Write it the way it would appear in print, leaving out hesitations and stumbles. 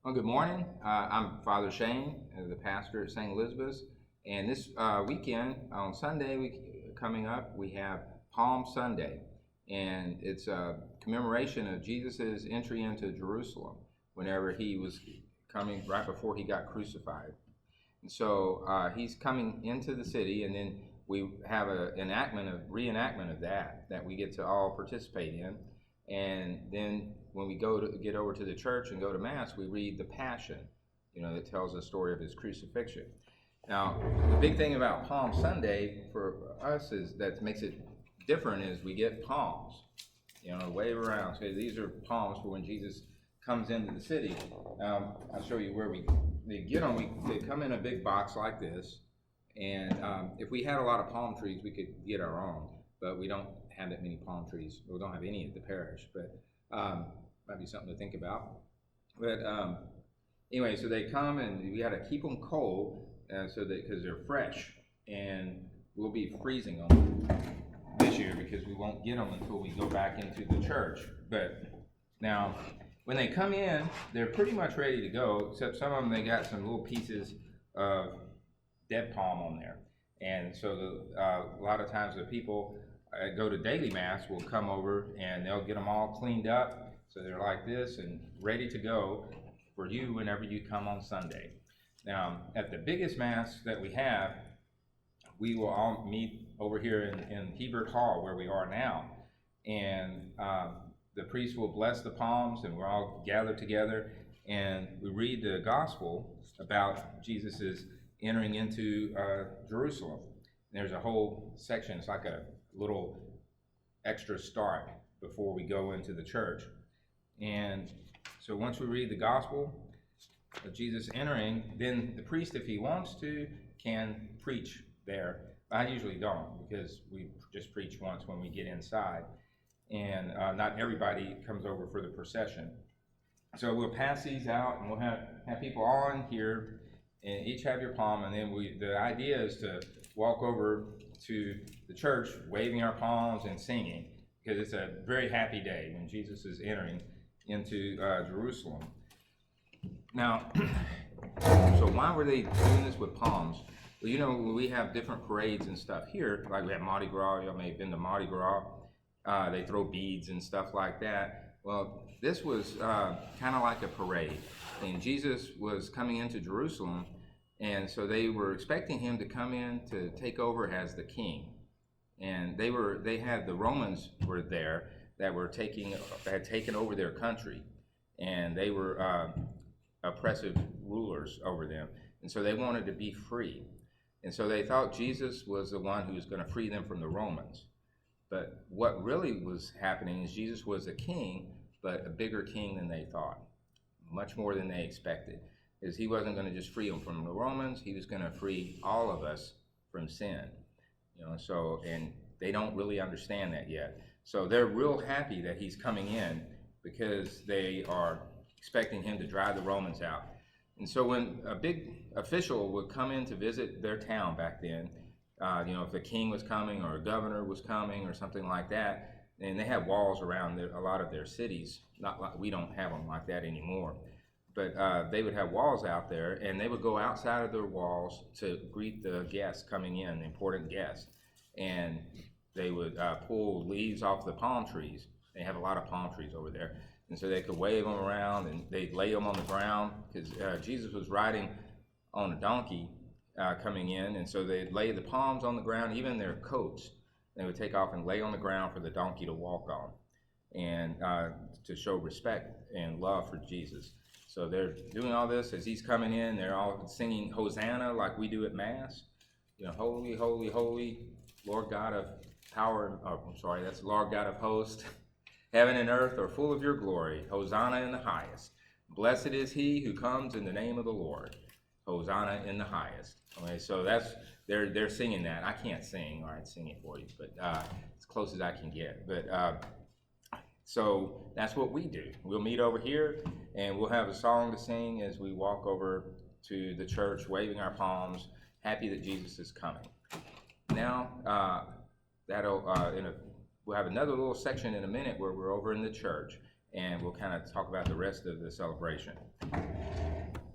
Well, good morning. I'm Father Shane, the pastor at St. Elizabeth's. And this weekend, on Sunday coming up, we have Palm Sunday. And it's a commemoration of Jesus' entry into Jerusalem whenever he was coming right before he got crucified. And so he's coming into the city, and then we have a reenactment of that we get to all participate in. And then when we get over to the church and go to Mass, we read the Passion, that tells the story of his crucifixion. Now, the big thing about Palm Sunday for us is that makes it different is we get palms, wave around. So these are palms for when Jesus comes into the city. I'll show you where they get them. They come in a big box like this, and if we had a lot of palm trees, we could get our own, but we don't have that many palm trees. We don't have any at the parish, but might be something to think about. But anyway, so they come and we got to keep them cold because they're fresh, and we'll be freezing them this year because we won't get them until we go back into the church. But now, when they come in, they're pretty much ready to go, except some of them, they got some little pieces of dead palm on there. And so a lot of times the people go to daily Mass will come over and they'll get them all cleaned up. So they're like this and ready to go for you whenever you come on Sunday. Now, at the biggest Mass that we have, we will all meet over here in Hebert Hall where we are now. And the priest will bless the palms and we're all gathered together and we read the gospel about Jesus's entering into Jerusalem. There's a whole section, it's like a little extra start before we go into the church. And so once we read the gospel of Jesus entering, then the priest, if he wants to, can preach there. I usually don't because we just preach once when we get inside. And not everybody comes over for the procession. So we'll pass these out and we'll have people all in here and each have your palm, and then the idea is to walk over to the church waving our palms and singing, because it's a very happy day when Jesus is entering into Jerusalem. Now, so why were they doing this with palms? Well, we have different parades and stuff here, like we have Mardi Gras. Y'all may have been to Mardi Gras. They throw beads and stuff like that. Well, this was kind of like a parade, and Jesus was coming into Jerusalem, and so they were expecting him to come in to take over as the king. And they had the Romans were there that had taken over their country, and they were oppressive rulers over them, and so they wanted to be free, and so they thought Jesus was the one who was going to free them from the Romans. But what really was happening is Jesus was a king, but a bigger king than they thought, much more than they expected. Because he wasn't going to just free them from the Romans, he was going to free all of us from sin. And they don't really understand that yet. So they're real happy that he's coming in because they are expecting him to drive the Romans out. And so when a big official would come in to visit their town back then, if the king was coming or a governor was coming or something like that, and they had walls around a lot of their cities. Not like we don't have them like that anymore, but they would have walls out there, and they would go outside of their walls to greet the guests coming in, the important guests, and they would pull leaves off the palm trees. They have a lot of palm trees over there, and so they could wave them around, and they'd lay them on the ground because Jesus was riding on a donkey. Coming in, and so they'd lay the palms on the ground, even their coats. They would take off and lay on the ground for the donkey to walk on, and to show respect and love for Jesus. So they're doing all this as he's coming in. They're all singing Hosanna like we do at Mass. Holy, holy, holy, Lord God of power. That's Lord God of hosts. Heaven and earth are full of your glory. Hosanna in the highest. Blessed is he who comes in the name of the Lord. Hosanna in the highest. Okay, so they're singing that. I can't sing. All right, sing it for you, but as close as I can get. But so that's what we do. We'll meet over here, and we'll have a song to sing as we walk over to the church, waving our palms, happy that Jesus is coming. Now, we'll have another little section in a minute where we're over in the church, and we'll kind of talk about the rest of the celebration.